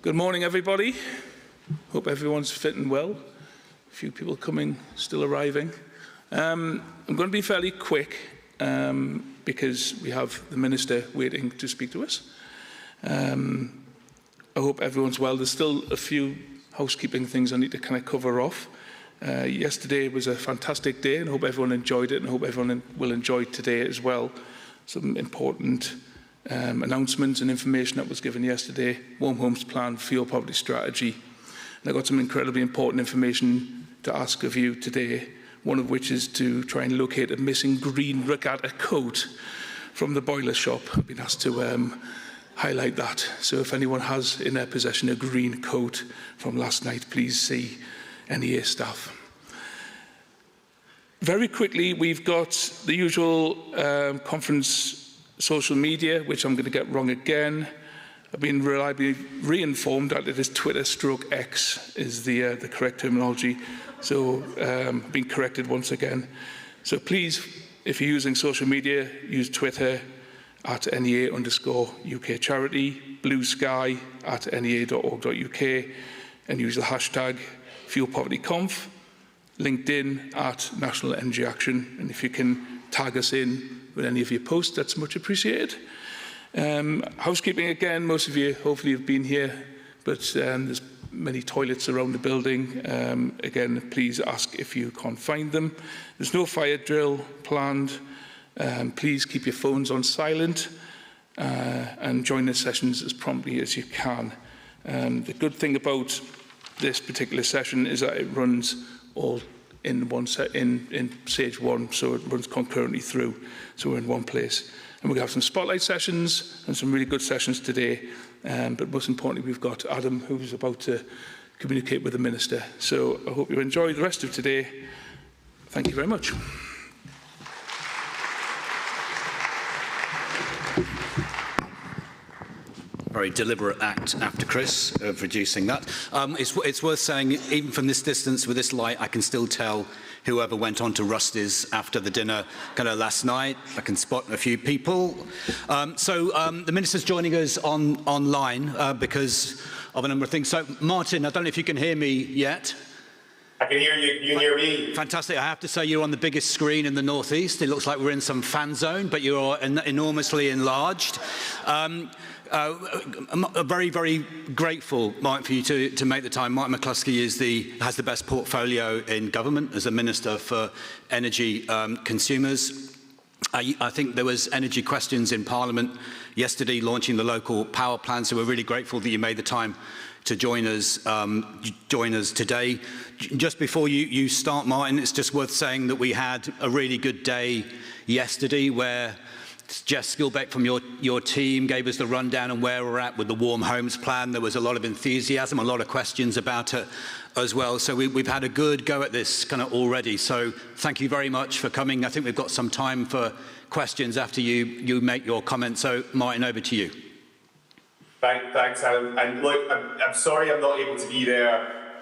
Good morning, everybody. Hope everyone's fitting well. A few people still arriving. I'm going to be fairly quick because we have the Minister waiting to speak to us. I hope everyone's well. There's still a few housekeeping things I need to kind of cover off. Yesterday was a fantastic day, and I hope everyone enjoyed it, and I hope everyone will enjoy today as well. Some important announcements and information that was given yesterday. Warm Homes Plan, Fuel Poverty Strategy. And I got some incredibly important information to ask of you today, one of which is to try and locate a missing green regatta coat from the boiler shop. I've been asked to highlight that. So if anyone has in their possession a green coat from last night, please see NEA staff. Very quickly, we've got the usual conference social media, which I'm going to get wrong again. I've been reliably re-informed that it is Twitter/X is the correct terminology. So I've been corrected once again. So please, if you're using social media, use Twitter at @NEA_UK charity, Blue Sky at NEA.org.uk, and use the hashtag FuelPovertyConf, LinkedIn at National Energy Action, and if you can tag us in with any of your posts, that's much appreciated. Housekeeping again, most of you hopefully have been here, but there's many toilets around the building. Again, please ask if you can't find them. There's no fire drill planned. Please keep your phones on silent and join the sessions as promptly as you can. The good thing about this particular session is that it runs all in stage one, so it runs concurrently through, so we're in one place. And we're going to have some spotlight sessions and some really good sessions today, but most importantly we've got Adam, who's about to communicate with the Minister. So I hope you enjoy the rest of today. Thank you very much. Very deliberate act after Chris of reducing that. It's worth saying, even from this distance with this light, I can still tell whoever went on to Rusty's after the dinner kind of last night. I can spot a few people. The Minister's joining us online because of a number of things. So, Martin, I don't know if you can hear me yet. I can hear you. You hear me? Fantastic. I have to say you're on the biggest screen in the North East. It looks like we're in some fan zone, but you're enormously enlarged. I'm very, very grateful, Mike, for you to make the time. Mike McCluskey has the best portfolio in government as a Minister for Energy Consumers. I think there was energy questions in Parliament yesterday launching the local power plan, so we're really grateful that you made the time to join us today. Just before you start, Martin, it's just worth saying that we had a really good day yesterday where Jess Skilbeck from your team gave us the rundown on where we're at with the Warm Homes Plan. There was a lot of enthusiasm, a lot of questions about it as well. So we've had a good go at this kind of already. So thank you very much for coming. I think we've got some time for questions after you make your comments. So Martin, over to you. Thanks, Alan. And look, I'm sorry I'm not able to be there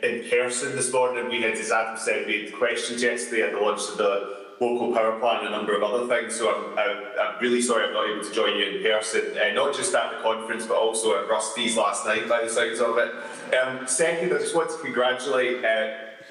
in person this morning. We had, as Adam said, we had questions yesterday at the launch of the local power plan and a number of other things, so I'm really sorry I'm not able to join you in person, not just at the conference but also at Rusty's last night by the sounds of it. Second, I just want to congratulate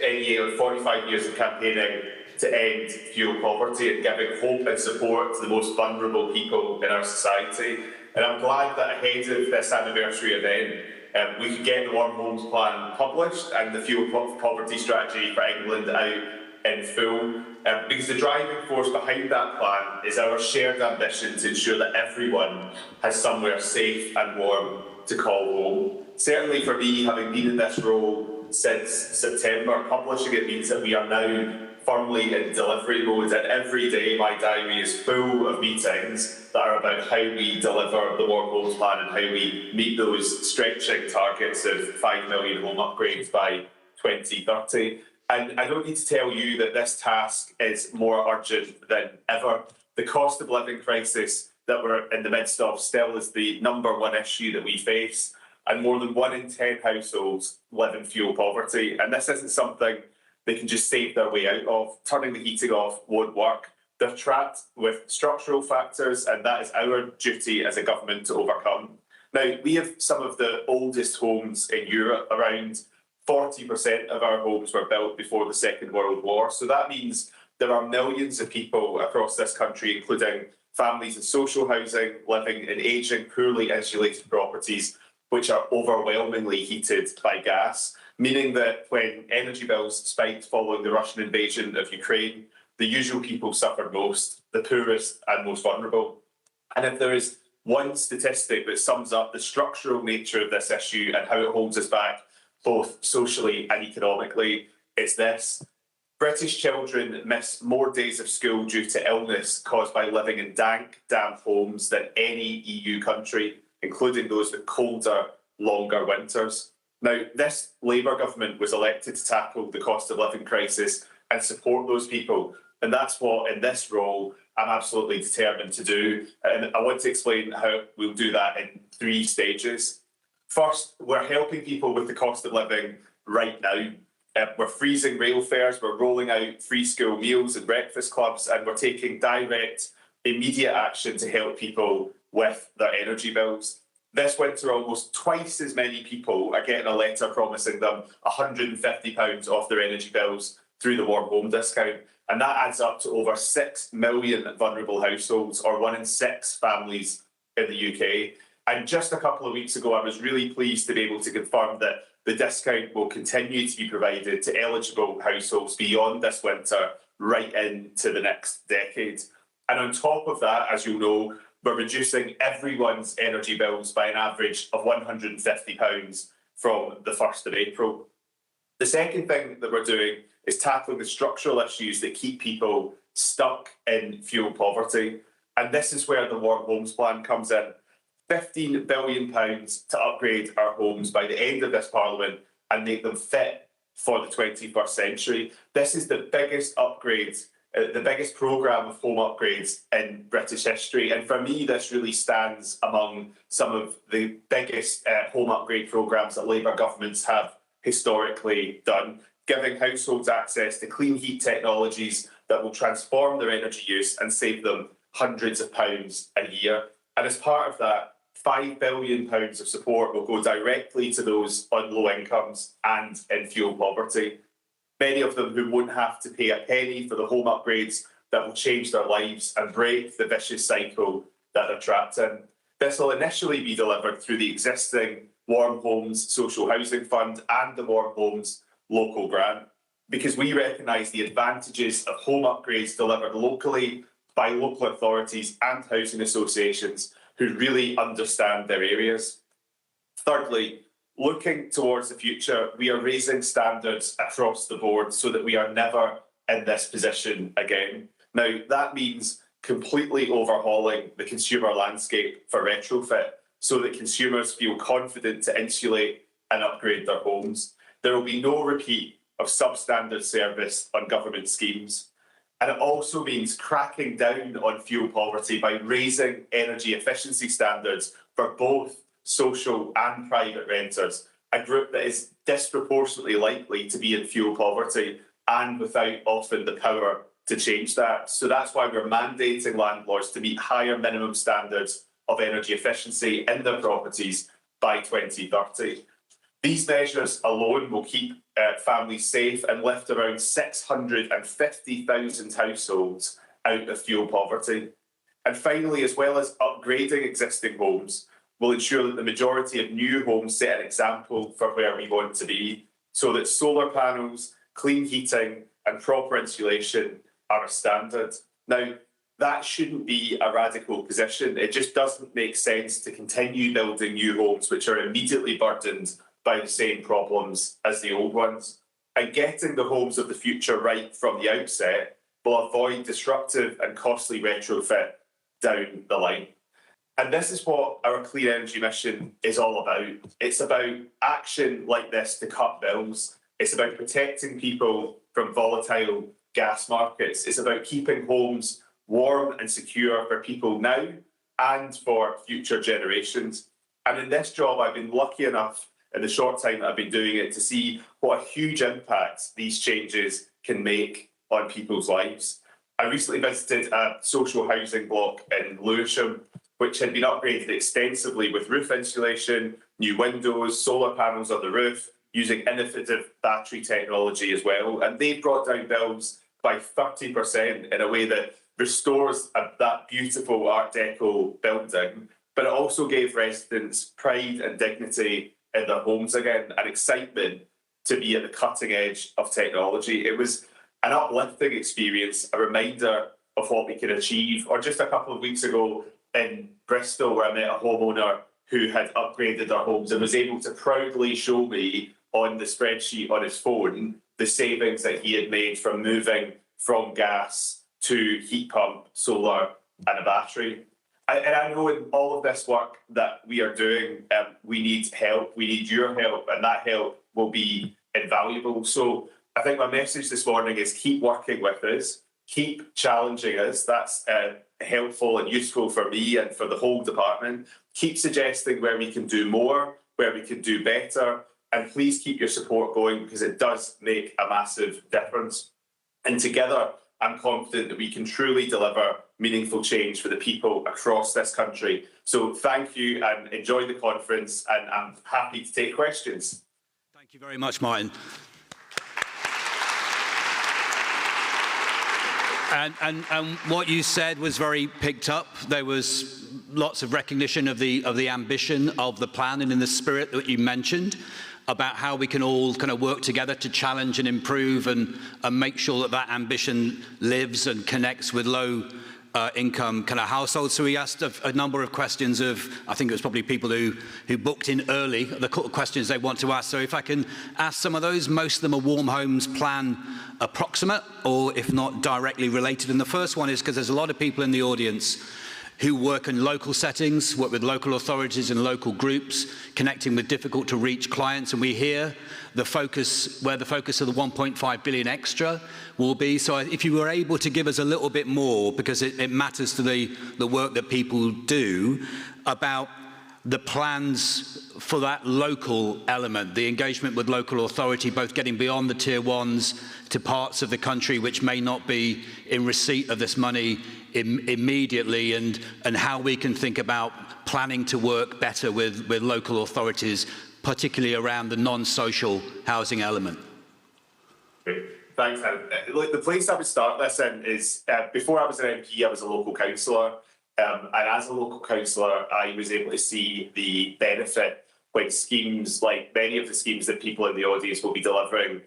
NEA on 45 years of campaigning to end fuel poverty and giving hope and support to the most vulnerable people in our society. And I'm glad that ahead of this anniversary event we could get the Warm Homes Plan published and the fuel poverty strategy for England out in full, because the driving force behind that plan is our shared ambition to ensure that everyone has somewhere safe and warm to call home. Certainly for me, having been in this role since September, publishing it means that we are now firmly in delivery mode, and every day my diary is full of meetings that are about how we deliver the Warm Homes Plan and how we meet those stretching targets of 5 million home upgrades by 2030. And I don't need to tell you that this task is more urgent than ever. The cost of living crisis that we're in the midst of still is the #1 issue that we face, and more than 1 in 10 households live in fuel poverty. And this isn't something they can just save their way out of. Turning the heating off won't work. They're trapped with structural factors, and that is our duty as a government to overcome. Now, we have some of the oldest homes in Europe. Around 40% of our homes were built before the Second World War. So that means there are millions of people across this country, including families in social housing, living in ageing, poorly insulated properties, which are overwhelmingly heated by gas, meaning that when energy bills spiked following the Russian invasion of Ukraine, the usual people suffered most, the poorest and most vulnerable. And if there is one statistic that sums up the structural nature of this issue and how it holds us back, both socially and economically, it's this. British children miss more days of school due to illness caused by living in dank, damp homes than any EU country, including those with colder, longer winters. Now, this Labour government was elected to tackle the cost of living crisis and support those people. And that's what, in this role, I'm absolutely determined to do. And I want to explain how we'll do that in 3 stages. First, we're helping people with the cost of living right now. We're freezing rail fares, we're rolling out free school meals and breakfast clubs, and we're taking direct, immediate action to help people with their energy bills. This winter, almost twice as many people are getting a letter promising them £150 off their energy bills through the Warm Home discount. And that adds up to over 6 million vulnerable households, or 1 in 6 families in the UK. And just a couple of weeks ago, I was really pleased to be able to confirm that the discount will continue to be provided to eligible households beyond this winter, right into the next decade. And on top of that, as you'll know, we're reducing everyone's energy bills by an average of £150 from the 1st of April. The second thing that we're doing is tackling the structural issues that keep people stuck in fuel poverty. And this is where the Warm Homes Plan comes in. £15 billion to upgrade our homes by the end of this Parliament and make them fit for the 21st century. This is the biggest upgrade, the biggest programme of home upgrades in British history. And for me, this really stands among some of the biggest home upgrade programmes that Labour governments have historically done, giving households access to clean heat technologies that will transform their energy use and save them hundreds of pounds a year. And as part of that, £5 billion of support will go directly to those on low incomes and in fuel poverty. Many of them who won't have to pay a penny for the home upgrades that will change their lives and break the vicious cycle that they're trapped in. This will initially be delivered through the existing Warm Homes Social Housing Fund and the Warm Homes Local Grant, because we recognise the advantages of home upgrades delivered locally by local authorities and housing associations who really understand their areas. Thirdly, looking towards the future, we are raising standards across the board so that we are never in this position again. Now, that means completely overhauling the consumer landscape for retrofit so that consumers feel confident to insulate and upgrade their homes. There will be no repeat of substandard service on government schemes. And it also means cracking down on fuel poverty by raising energy efficiency standards for both social and private renters, a group that is disproportionately likely to be in fuel poverty and without often the power to change that. So that's why we're mandating landlords to meet higher minimum standards of energy efficiency in their properties by 2030. These measures alone will keep families safe and lift around 650,000 households out of fuel poverty. And finally, as well as upgrading existing homes, we'll ensure that the majority of new homes set an example for where we want to be, so that solar panels, clean heating and proper insulation are a standard. Now, that shouldn't be a radical position. It just doesn't make sense to continue building new homes which are immediately burdened by the same problems as the old ones. And getting the homes of the future right from the outset will avoid disruptive and costly retrofit down the line. And this is what our clean energy mission is all about. It's about action like this to cut bills. It's about protecting people from volatile gas markets. It's about keeping homes warm and secure for people now and for future generations. And in this job, I've been lucky enough in the short time that I've been doing it to see what a huge impact these changes can make on people's lives. I recently visited a social housing block in Lewisham which had been upgraded extensively with roof insulation, new windows, solar panels on the roof, using innovative battery technology as well. And they brought down bills by 30% in a way that restores that beautiful Art Deco building, but it also gave residents pride and dignity in their homes again, and excitement to be at the cutting edge of technology. It was an uplifting experience, a reminder of what we can achieve. Or just a couple of weeks ago in Bristol, where I met a homeowner who had upgraded their homes and was able to proudly show me on the spreadsheet on his phone the savings that he had made from moving from gas to heat pump, solar and a battery. And I know in all of this work that we are doing, we need help, we need your help, and that help will be invaluable. So I think my message this morning is keep working with us, keep challenging us. That's helpful and useful for me and for the whole department. Keep suggesting where we can do more, where we can do better, and please keep your support going, because it does make a massive difference. And together, I'm confident that we can truly deliver meaningful change for the people across this country. So thank you and enjoy the conference, and I'm happy to take questions. Thank you very much, Martin. And what you said was very picked up. There was lots of recognition of the ambition of the plan, and in the spirit that you mentioned about how we can all kind of work together to challenge and improve and make sure that that ambition lives and connects with low income kind of households. So we asked a number of questions of, I think it was probably people who booked in early, the questions they want to ask. So if I can ask some of those, most of them are Warm Homes Plan approximate, or if not directly related. And the first one is because there's a lot of people in the audience who work in local settings, work with local authorities and local groups, connecting with difficult to reach clients. And we hear the focus, where the focus of the 1.5 billion extra will be. So if you were able to give us a little bit more, because it matters to the work that people do, about the plans for that local element, the engagement with local authority, both getting beyond the tier ones to parts of the country which may not be in receipt of this money immediately, and how we can think about planning to work better with local authorities, particularly around the non-social housing element. Great. Thanks, Adam. Look, the place I would start this in is, before I was an MP, I was a local councillor. And as a local councillor, I was able to see the benefit when schemes, like many of the schemes that people in the audience will be delivering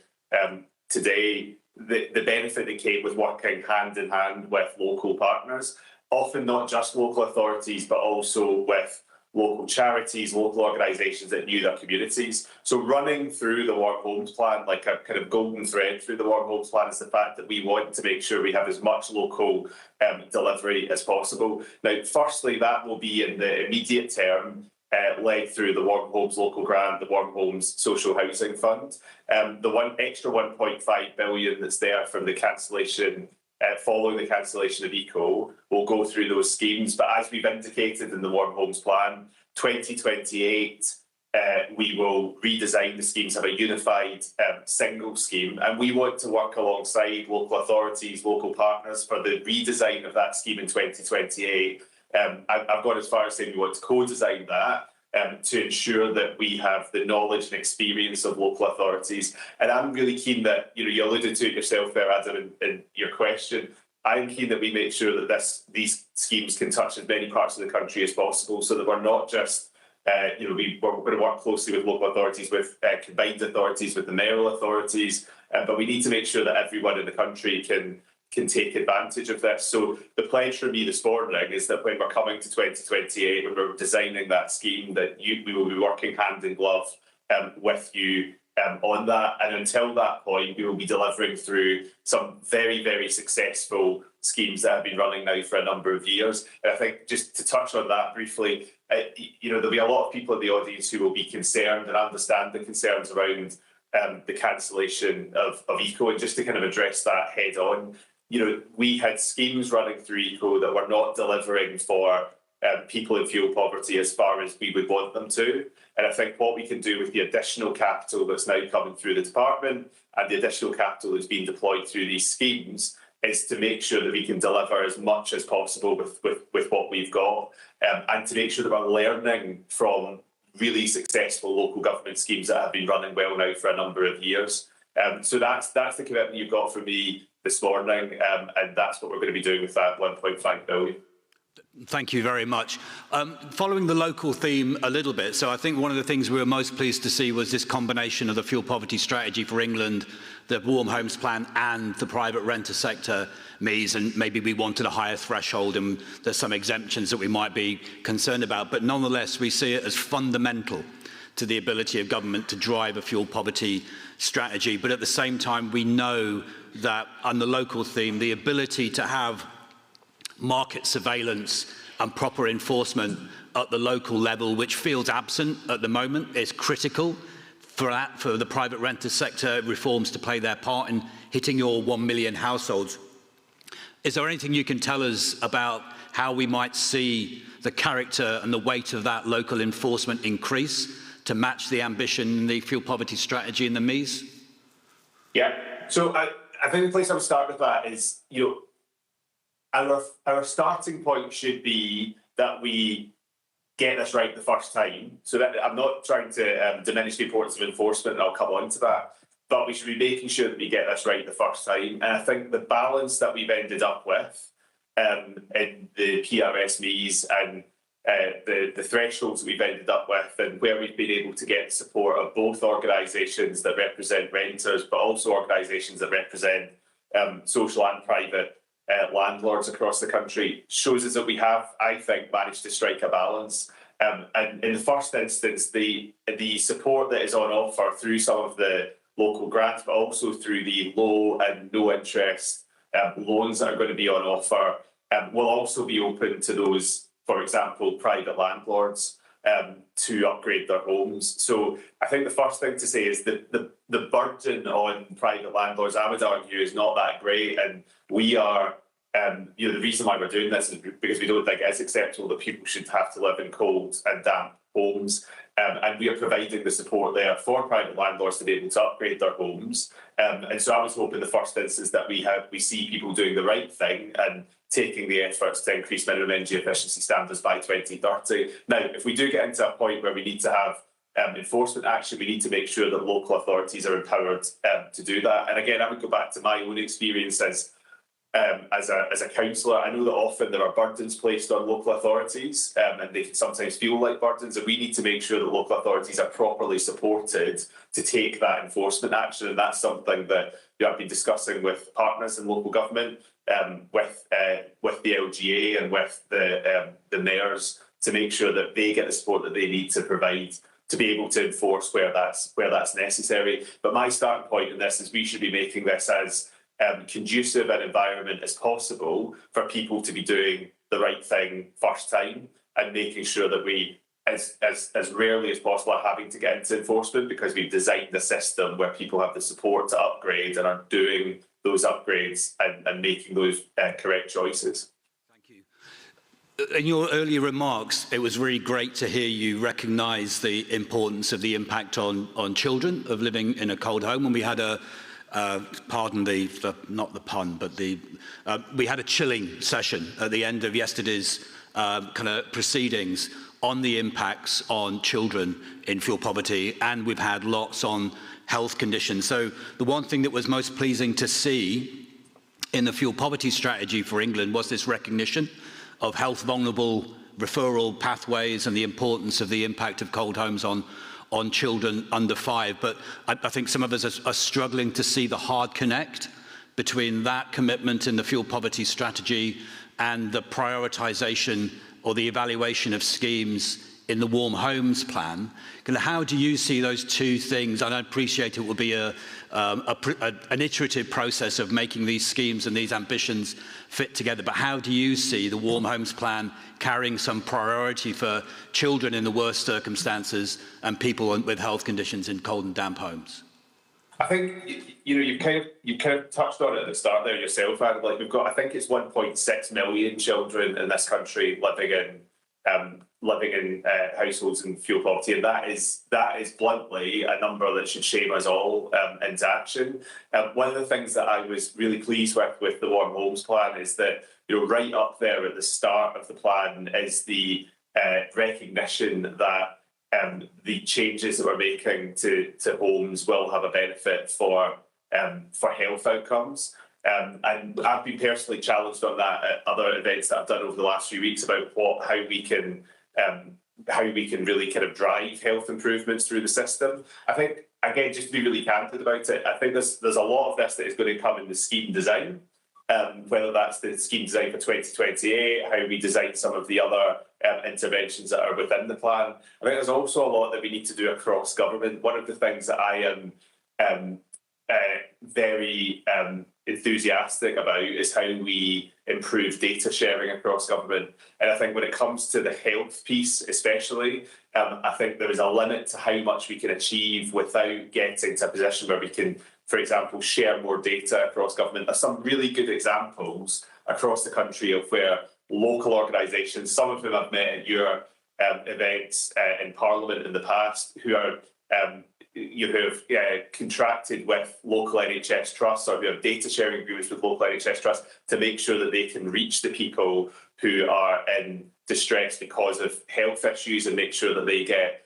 today, the benefit that came with working hand in hand with local partners, often not just local authorities, but also with local charities, local organisations that knew their communities. So running through the Warm Homes Plan, like a kind of golden thread through the Warm Homes Plan, is the fact that we want to make sure we have as much local delivery as possible. Now, firstly, that will be in the immediate term, led through the Warm Homes Local Grant, the Warm Homes Social Housing Fund. The extra 1.5 billion that's there from the cancellation, following the cancellation of ECO, will go through those schemes. But as we've indicated in the Warm Homes Plan, 2028, we will redesign the schemes, have a unified single scheme. And we want to work alongside local authorities, local partners for the redesign of that scheme in 2028. I've gone as far as saying we want to co-design that to ensure that we have the knowledge and experience of local authorities. And I'm really keen that, you alluded to it yourself there, Adam, in your question. I'm keen that we make sure that these schemes can touch as many parts of the country as possible, so that we're not just, we're going to work closely with local authorities, with combined authorities, with the mayoral authorities, but we need to make sure that everyone in the country can take advantage of this. So the pledge for me this morning is that when we're coming to 2028, when we're designing that scheme, that we will be working hand in glove with you on that. And until that point, we will be delivering through some very, very successful schemes that have been running now for a number of years. And I think just to touch on that briefly, there'll be a lot of people in the audience who will be concerned and understand the concerns around the cancellation of ECO. And just to kind of address that head on, we had schemes running through ECO that were not delivering for people in fuel poverty as far as we would want them to. And I think what we can do with the additional capital that's now coming through the department and the additional capital that's being deployed through these schemes is to make sure that we can deliver as much as possible with what we've got, and to make sure that we're learning from really successful local government schemes that have been running well now for a number of years. So that's the commitment you've got from me this morning, and that's what we're going to be doing with that 1.5 billion. Thank you very much. Following the local theme a little bit, so I think one of the things we were most pleased to see was this combination of the fuel poverty strategy for England, the Warm Homes Plan and the private renter sector MEES, and maybe we wanted a higher threshold and there's some exemptions that we might be concerned about, but nonetheless we see it as fundamental to the ability of government to drive a fuel poverty strategy. But at the same time, we know that on the local theme, the ability to have market surveillance and proper enforcement at the local level, which feels absent at the moment, is critical for the private renter sector reforms to play their part in hitting your 1 million households. Is there anything you can tell us about how we might see the character and the weight of that local enforcement increase to match the ambition in the fuel poverty strategy in the MEES? Yeah, so I think the place I would start with that is, our starting point should be that we get this right the first time. So that I'm not trying to diminish the importance of enforcement, and I'll come on to that, but we should be making sure that we get this right the first time. And I think the balance that we've ended up with in the PRS MEES and the thresholds that we've ended up with, and where we've been able to get support of both organisations that represent renters, but also organisations that represent social and private landlords across the country, shows us that we have, I think, managed to strike a balance. And in the first instance, the support that is on offer through some of the local grants, but also through the low and no interest loans that are going to be on offer, will also be open to those, for example, private landlords to upgrade their homes. So I think the first thing to say is that the burden on private landlords, I would argue, is not that great. And we are, the reason why we're doing this is because we don't think it's acceptable that people should have to live in cold and damp homes. And we are providing the support there for private landlords to be able to upgrade their homes. And so I was hoping the first instance that we see people doing the right thing and taking the efforts to increase minimum energy efficiency standards by 2030. Now, if we do get into a point where we need to have enforcement action, we need to make sure that local authorities are empowered to do that. And again, I would go back to my own experience as a councillor. I know that often there are burdens placed on local authorities, and they can sometimes feel like burdens, and we need to make sure that local authorities are properly supported to take that enforcement action. And that's something that I've been discussing with partners in local government, with the LGA and with the mayors, to make sure that they get the support that they need to provide to be able to enforce where that's necessary. But my starting point in this is we should be making this as conducive an environment as possible for people to be doing the right thing first time, and making sure that we, as rarely as possible, are having to get into enforcement, because we've designed a system where people have the support to upgrade and are doing those upgrades and making those correct choices. Thank you. In your earlier remarks, it was really great to hear you recognise the importance of the impact on children of living in a cold home. And we had pardon not the pun, but we had a chilling session at the end of yesterday's kind of proceedings on the impacts on children in fuel poverty, and we've had lots on health conditions. So the one thing that was most pleasing to see in the fuel poverty strategy for England was this recognition of health vulnerable referral pathways and the importance of the impact of cold homes on children under 5. But I think some of us are struggling to see the hard connect between that commitment in the fuel poverty strategy and the prioritisation or the evaluation of schemes in the Warm Homes Plan. How do you see those two things? And I appreciate it will be an iterative process of making these schemes and these ambitions fit together, but how do you see the Warm Homes Plan carrying some priority for children in the worst circumstances and people with health conditions in cold and damp homes? I think you kind of touched on it at the start there yourself, Adam. Like, we've got, I think it's 1.6 million children in this country living in living in households in fuel poverty, and that is bluntly a number that should shame us all into action. One of the things that I was really pleased with the Warm Homes Plan is that, you know, right up there at the start of the plan is the recognition that the changes that we're making to homes will have a benefit for health outcomes. And I've been personally challenged on that at other events that I've done over the last few weeks about how we can really kind of drive health improvements through the system. I think, again, just to be really candid about it, I think there's a lot of this that is going to come in the scheme design, whether that's the scheme design for 2028, how we design some of the other interventions that are within the plan. I think there's also a lot that we need to do across government. One of the things that I am very enthusiastic about is how we improve data sharing across government. And I think when it comes to the health piece especially, I think there is a limit to how much we can achieve without getting to a position where we can, for example, share more data across government. There's some really good examples across the country of where local organisations, some of whom I've met at your events in Parliament in the past, who are who have contracted with local NHS trusts or who have data sharing agreements with local NHS trusts to make sure that they can reach the people who are in distress because of health issues and make sure that they get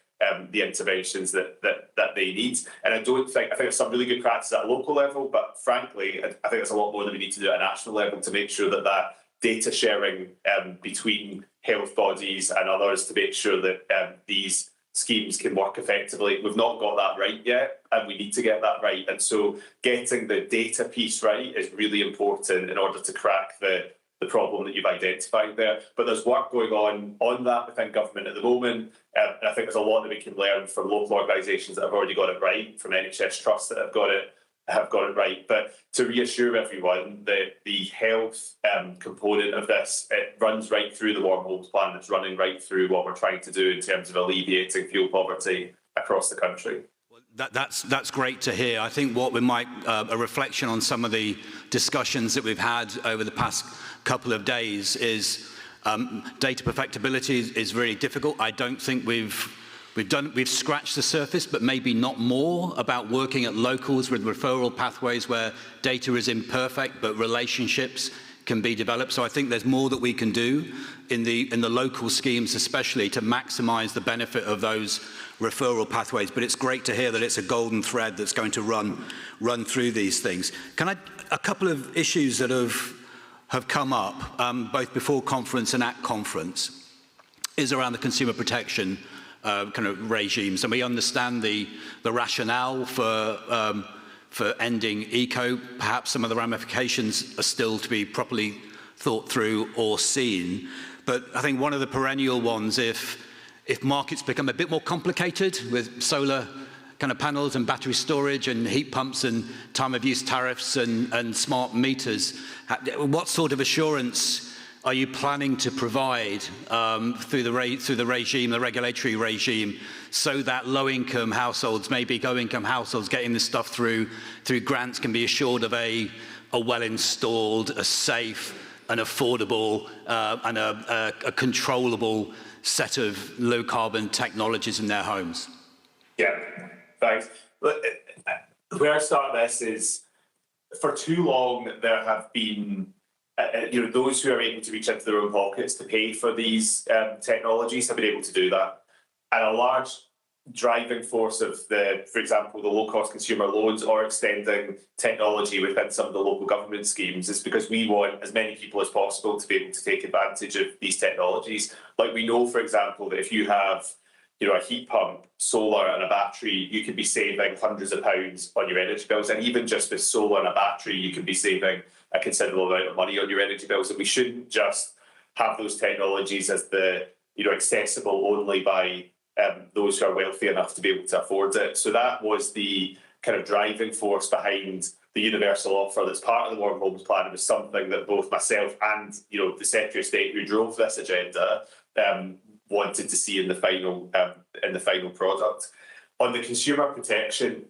the interventions that they need. And I think there's some really good practice at a local level, but frankly, I think there's a lot more that we need to do at a national level to make sure that data sharing between health bodies and others to make sure that these schemes can work effectively. We've not got that right yet, and we need to get that right. And so getting the data piece right is really important in order to crack the problem that you've identified there. But there's work going on that within government at the moment. And I think there's a lot that we can learn from local organisations that have already got it right, from NHS trusts that have got it right. But to reassure everyone that the health component of this, it runs right through the Warm Homes Plan. It's running right through what we're trying to do in terms of alleviating fuel poverty across the country. That's great to hear. I think what we might, a reflection on some of the discussions that we've had over the past couple of days is data perfectibility is really difficult. I don't think we've scratched the surface, but maybe not more about working at locals with referral pathways where data is imperfect, but relationships can be developed. So I think there's more that we can do in the local schemes, especially to maximise the benefit of those referral pathways. But it's great to hear that it's a golden thread that's going to run through these things. A couple of issues that have come up both before conference and at conference is around the consumer protection kind of regimes, and we understand the rationale for ending eco. Perhaps some of the ramifications are still to be properly thought through or seen. But I think one of the perennial ones, if markets become a bit more complicated with solar kind of panels and battery storage and heat pumps and time of use tariffs and smart meters, what sort of assurance are you planning to provide through the regime, the regulatory regime, so that low-income households, maybe low-income households getting this stuff through grants can be assured of a well-installed, a safe, an affordable, and a controllable set of low-carbon technologies in their homes? Yeah, thanks. Where I start this is, for too long there have been those who are able to reach into their own pockets to pay for these technologies have been able to do that. And a large driving force of for example, the low-cost consumer loans or extending technology within some of the local government schemes is because we want as many people as possible to be able to take advantage of these technologies. Like, we know, for example, that if you have a heat pump, solar and a battery, you could be saving hundreds of pounds on your energy bills. And even just with solar and a battery, you could be saving a considerable amount of money on your energy bills. And we shouldn't just have those technologies as accessible only by those who are wealthy enough to be able to afford it. So that was the kind of driving force behind the universal offer that's part of the Warm Homes Plan. It was something that both myself and the Secretary of State who drove this agenda wanted to see in the final product. On the consumer protection,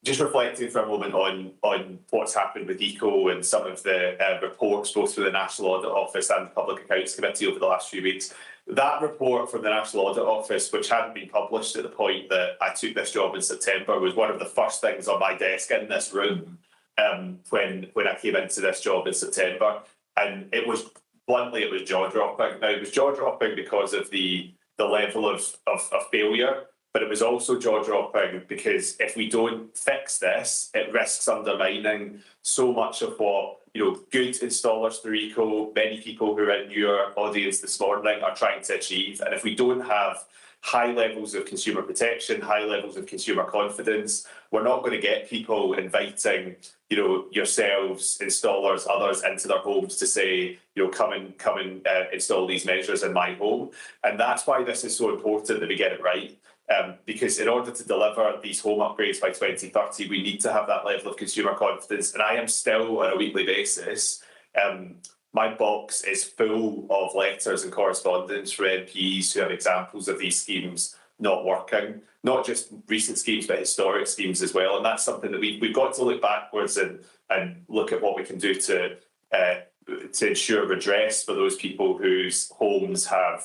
just reflecting for a moment on what's happened with ECO and some of the reports, both through the National Audit Office and the Public Accounts Committee over the last few weeks. That report from the National Audit Office, which hadn't been published at the point that I took this job in September, was one of the first things on my desk in this room when I came into this job in September. And it was, bluntly, it was jaw-dropping. Now, it was jaw-dropping because of the level of failure, but it was also jaw-dropping because if we don't fix this, it risks undermining so much of what good installers through ECO, many people who are in your audience this morning are trying to achieve. And if we don't have high levels of consumer protection, high levels of consumer confidence, we're not going to get people inviting, yourselves, installers, others into their homes to say, come and install these measures in my home. And that's why this is so important that we get it right. Because in order to deliver these home upgrades by 2030, we need to have that level of consumer confidence. And I am still, on a weekly basis, my box is full of letters and correspondence from MPs who have examples of these schemes not working, not just recent schemes, but historic schemes as well. And that's something that we've got to look backwards and look at what we can do to ensure redress for those people whose homes have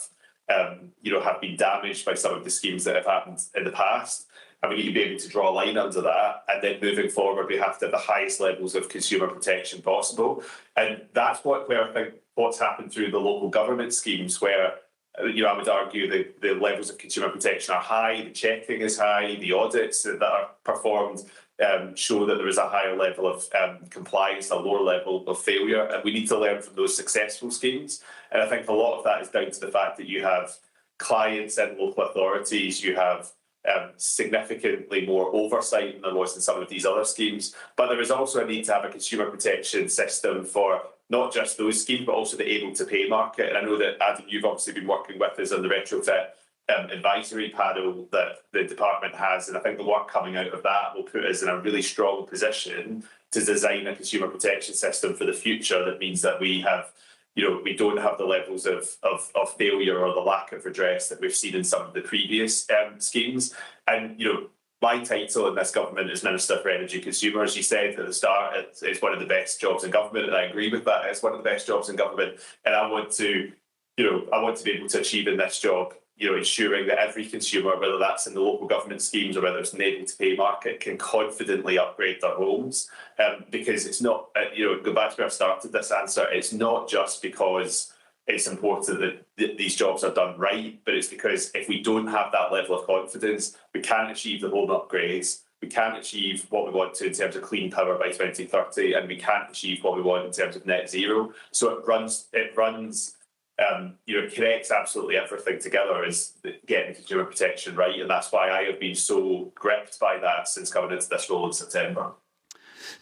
been damaged by some of the schemes that have happened in the past. And we need to be able to draw a line under that. And then moving forward, we have to have the highest levels of consumer protection possible. And that's where I think what's happened through the local government schemes, where I would argue the levels of consumer protection are high, the checking is high, the audits that are performed show that there is a higher level of compliance, a lower level of failure, and we need to learn from those successful schemes. And I think a lot of that is down to the fact that you have clients and local authorities, you have significantly more oversight than there was in some of these other schemes. But there is also a need to have a consumer protection system for not just those schemes, but also the able to pay market. And I know that, Adam, you've obviously been working with us on the retrofit advisory panel that the department has, and I think the work coming out of that will put us in a really strong position to design a consumer protection system for the future that means that we have, we don't have the levels of failure or the lack of redress that we've seen in some of the previous schemes. And my title in this government is Minister for Energy Consumers. You said at the start it's one of the best jobs in government, and I agree with that. It's one of the best jobs in government, and I want to be able to achieve in this job, ensuring that every consumer, whether that's in the local government schemes or whether it's an able to pay market, can confidently upgrade their homes. Because it's not, go back to where I started this answer, it's not just because it's important that these jobs are done right, but it's because if we don't have that level of confidence, we can't achieve the home upgrades, we can't achieve what we want to in terms of clean power by 2030, and we can't achieve what we want in terms of net zero. So it connects absolutely everything together, is getting consumer protection right, and that's why I have been so gripped by that since coming into this role in September.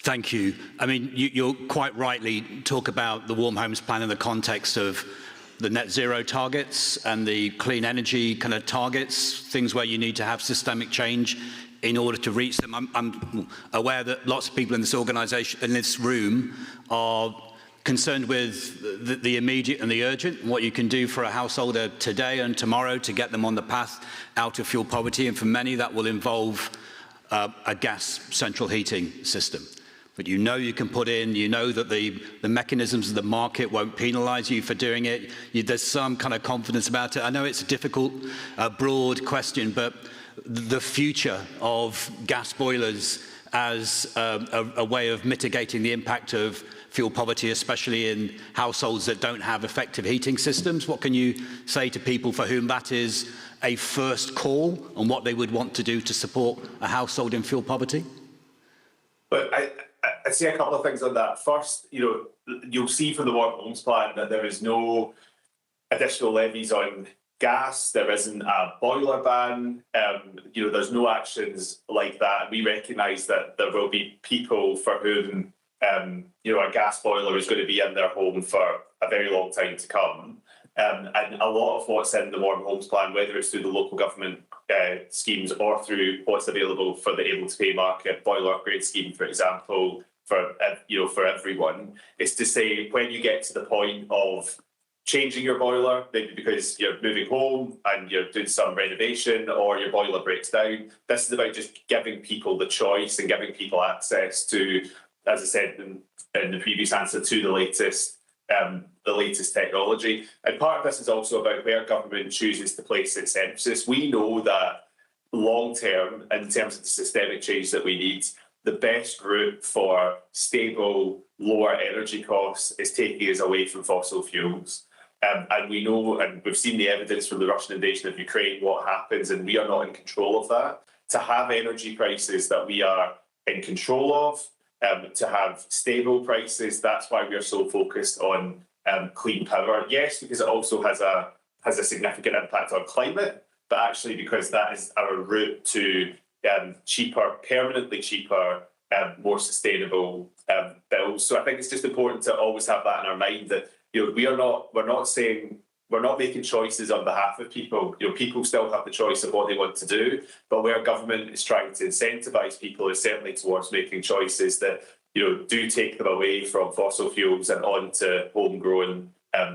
Thank you. I mean, you'll quite rightly talk about the Warm Homes Plan in the context of the net zero targets and the clean energy kind of targets, things where you need to have systemic change in order to reach them. I'm aware that lots of people in this organisation, in this room, are concerned with the immediate and the urgent, what you can do for a householder today and tomorrow to get them on the path out of fuel poverty. And for many, that will involve a gas central heating system. But you can put in, that the mechanisms of the market won't penalise you for doing it. There's some kind of confidence about it. I know it's a difficult, broad question, but the future of gas boilers as a way of mitigating the impact of fuel poverty, especially in households that don't have effective heating systems. What can you say to people for whom that is a first call on what they would want to do to support a household in fuel poverty? But I see a couple of things on that. First, you'll see from the Warm Homes Plan that there is no additional levies on gas. There isn't a boiler ban. There's no actions like that. We recognise that there will be people for whom a gas boiler is going to be in their home for a very long time to come. And a lot of what's in the Warm Homes Plan, whether it's through the local government schemes or through what's available for the able to pay market, boiler upgrade scheme, for example, for everyone, is to say when you get to the point of changing your boiler, maybe because you're moving home and you're doing some renovation or your boiler breaks down. This is about just giving people the choice and giving people access to, as I said in the previous answer, to the latest technology. And part of this is also about where government chooses to place its emphasis. We know that long term, in terms of the systemic change that we need, the best route for stable, lower energy costs is taking us away from fossil fuels. And we know, and we've seen the evidence from the Russian invasion of Ukraine, what happens, and we are not in control of that. To have energy prices that we are in control of, to have stable prices, that's why we are so focused on clean power. Yes, because it also has a significant impact on climate, but actually because that is our route to cheaper, permanently cheaper, more sustainable bills. So I think it's just important to always have that in our mind that we're not making choices on behalf of people. People still have the choice of what they want to do, but where government is trying to incentivise people is certainly towards making choices that do take them away from fossil fuels and onto homegrown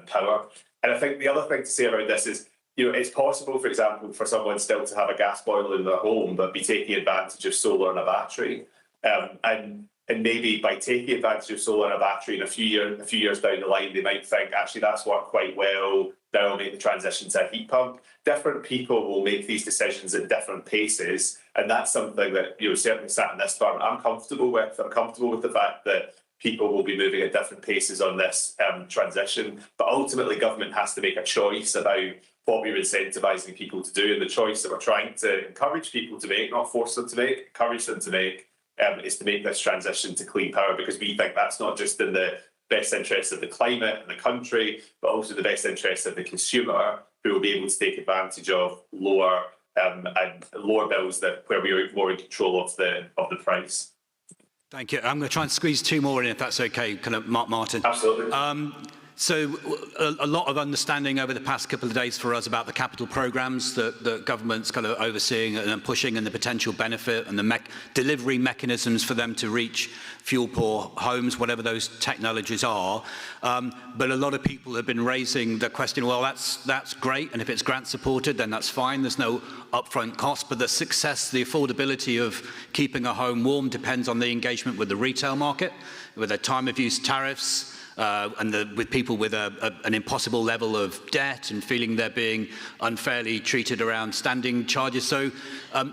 power. And I think the other thing to say about this is, it's possible, for example, for someone still to have a gas boiler in their home, but be taking advantage of solar and a battery. And maybe by taking advantage of solar and a battery in a few years down the line, they might think, actually, that's worked quite well. Now I'll make the transition to a heat pump. Different people will make these decisions at different paces. And that's something that, certainly sat in this firm, I'm comfortable with. I'm comfortable with the fact that people will be moving at different paces on this transition. But ultimately, government has to make a choice about what we're incentivising people to do. And the choice that we're trying to encourage people to make, not force them to make, encourage them to make, is to make this transition to clean power, because we think that's not just in the best interest of the climate and the country, but also the best interest of the consumer, who will be able to take advantage of lower bills where we are more in control of the price. Thank you. I'm going to try and squeeze two more in, if that's okay, kind of Martin. Absolutely. So a lot of understanding over the past couple of days for us about the capital programs that the government's kind of overseeing and pushing, and the potential benefit and the delivery mechanisms for them to reach fuel-poor homes, whatever those technologies are. But a lot of people have been raising the question, well, that's great, and if it's grant-supported, then that's fine. There's no upfront cost, but the success, the affordability of keeping a home warm depends on the engagement with the retail market, with the time-of-use tariffs, and with people with an impossible level of debt and feeling they're being unfairly treated around standing charges. So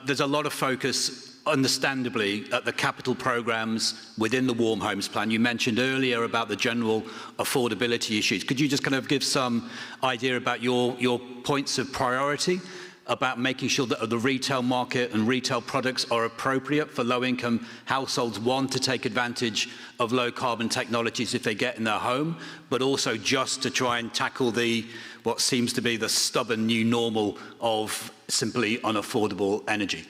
there's a lot of focus, understandably, at the capital programs within the Warm Homes Plan. You mentioned earlier about the general affordability issues. Could you just kind of give some idea about your points of priority about making sure that the retail market and retail products are appropriate for low-income households, one, to take advantage of low-carbon technologies if they get in their home, but also just to try and tackle what seems to be the stubborn new normal of simply unaffordable energy?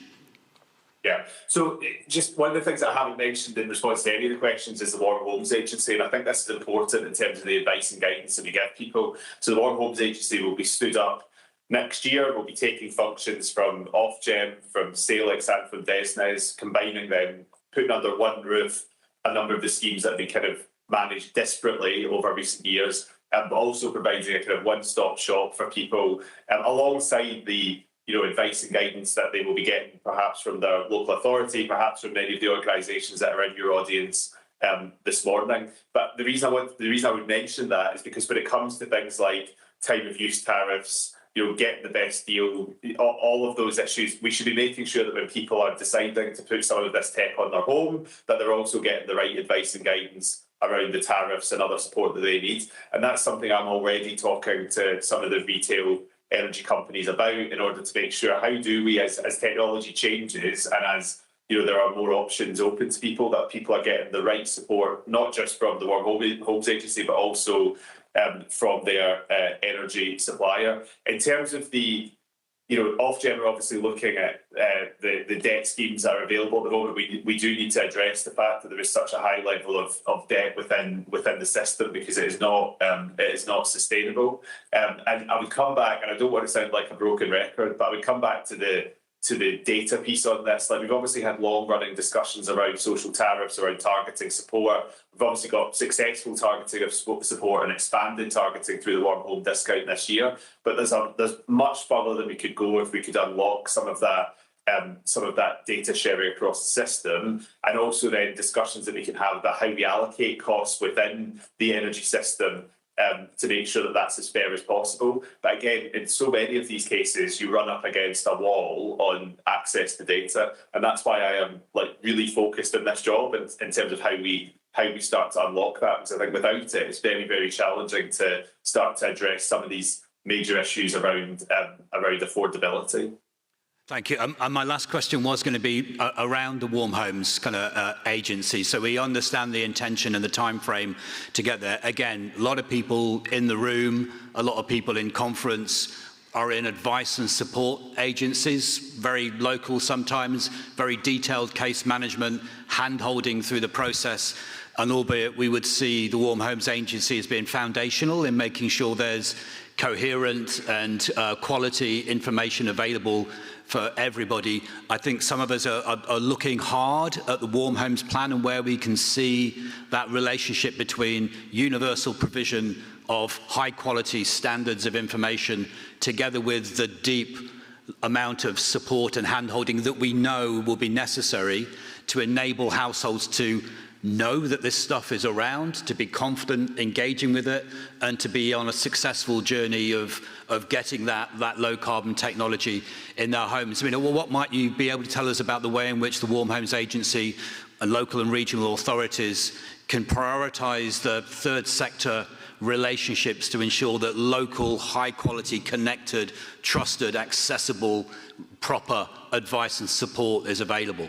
Yeah, so just one of the things that I haven't mentioned in response to any of the questions is the Warm Homes Agency, and I think this is important in terms of the advice and guidance that we give people. So the Warm Homes Agency will be stood up next year. We'll be taking functions from Ofgem, from Salix and from DESNZ, combining them, putting under one roof a number of the schemes that have been kind of managed disparately over recent years, but also providing a kind of one-stop shop for people, alongside the advice and guidance that they will be getting perhaps from their local authority, perhaps from many of the organisations that are in your audience this morning. But the reason I would mention that is because when it comes to things like time-of-use tariffs, getting the best deal, all of those issues, we should be making sure that when people are deciding to put some of this tech on their home, that they're also getting the right advice and guidance around the tariffs and other support that they need. And that's something I'm already talking to some of the retail energy companies about, in order to make sure, how do we, as technology changes and as there are more options open to people, that people are getting the right support, not just from the Warm Homes Agency, but also from their energy supplier. In terms of the, Ofgem are obviously looking at the debt schemes that are available at the moment. We do need to address the fact that there is such a high level of debt within the system, because it is not sustainable. And I would come back, and I don't want to sound like a broken record, but I would come back to the data piece on this. Like, we've obviously had long-running discussions around social tariffs, around targeting support. We've obviously got successful targeting of support and expanded targeting through the warm home discount this year. But there's much further that we could go if we could unlock some of that data sharing across the system, and also then discussions that we can have about how we allocate costs within the energy system to make sure that that's as fair as possible. But again, in so many of these cases, you run up against a wall on access to data, and that's why I am really focused on this job in terms of how we start to unlock that. Because I think without it, it's very, very challenging to start to address some of these major issues around affordability. Thank you. And my last question was going to be around the Warm Homes kind of agency. So we understand the intention and the time frame to get there. Again, a lot of people in the room, a lot of people in conference are in advice and support agencies, very local sometimes, very detailed case management, hand-holding through the process. And albeit we would see the Warm Homes Agency as being foundational in making sure there's coherent and quality information available for everybody. I think some of us are looking hard at the Warm Homes Plan and where we can see that relationship between universal provision of high quality standards of information together with the deep amount of support and hand-holding that we know will be necessary to enable households to know that this stuff is around, to be confident engaging with it, and to be on a successful journey of getting that low carbon technology in their homes. I mean, well, what might you be able to tell us about the way in which the Warm Homes Agency and local and regional authorities can prioritise the third sector relationships to ensure that local, high quality, connected, trusted, accessible, proper advice and support is available?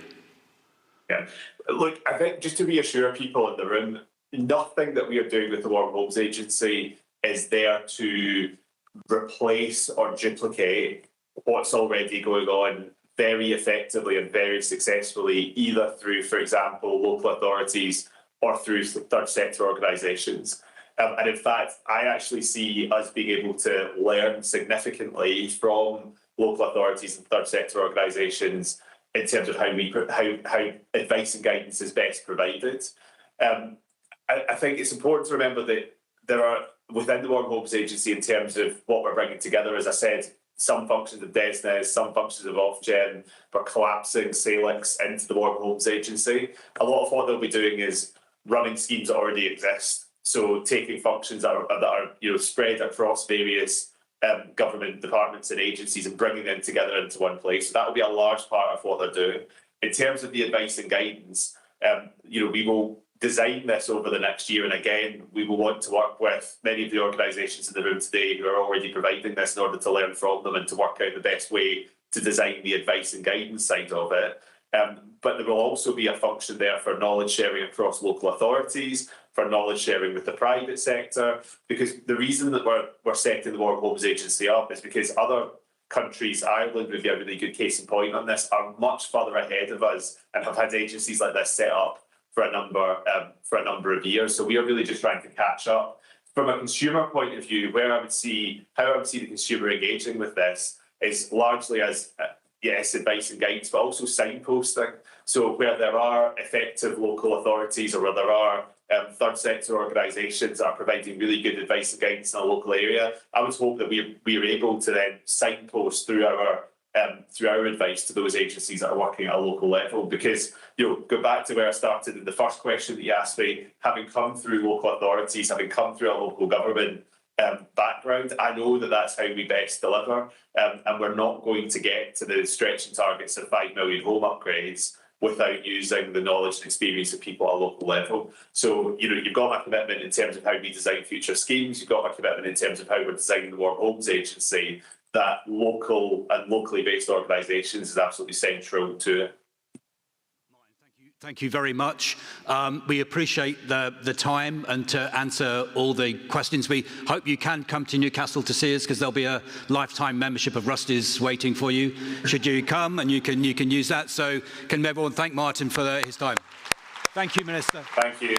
Yeah. Look, I think just to reassure people in the room, nothing that we are doing with the Warm Homes Agency is there to replace or duplicate what's already going on very effectively and very successfully, either through, for example, local authorities or through third sector organisations. And in fact, I actually see us being able to learn significantly from local authorities and third sector organisations in terms of how advice and guidance is best provided. I think it's important to remember that there are, within the Warm Homes Agency, in terms of what we're bringing together, as I said, some functions of DESNES, some functions of Ofgem, we're collapsing Salix into the Warm Homes Agency. A lot of what they'll be doing is running schemes that already exist. So taking functions that are spread across various government departments and agencies and bringing them together into one place. So that will be a large part of what they're doing. In terms of the advice and guidance, we will design this over the next year, and again, we will want to work with many of the organisations in the room today who are already providing this in order to learn from them and to work out the best way to design the advice and guidance side of it. But there will also be a function there for knowledge sharing across local authorities, for knowledge sharing with the private sector, because the reason that we're setting the Warm Homes Agency up is because other countries, Ireland would be a really good case in point on this, are much further ahead of us and have had agencies like this set up for a number of years. So we are really just trying to catch up. From a consumer point of view, how I would see the consumer engaging with this is largely as yes, advice and guidance, but also signposting. So where there are effective local authorities or where there are third sector organisations that are providing really good advice and guidance in a local area, I would hope that we are able to then signpost through our advice to those agencies that are working at a local level. Because, go back to where I started in the first question that you asked me, having come through local authorities, having come through a local government background, I know that that's how we best deliver, and we're not going to get to the stretching targets of 5 million home upgrades without using the knowledge and experience of people at a local level. So, you've got my commitment in terms of how we design future schemes, you've got my commitment in terms of how we're designing the Warm Homes Agency, that local and locally based organisations is absolutely central to it. Thank you very much. We appreciate the time and to answer all the questions. We hope you can come to Newcastle to see us, because there'll be a lifetime membership of Rusty's waiting for you should you come, and you can use that. So can everyone thank Martin for his time. Thank you, Minister. Thank you.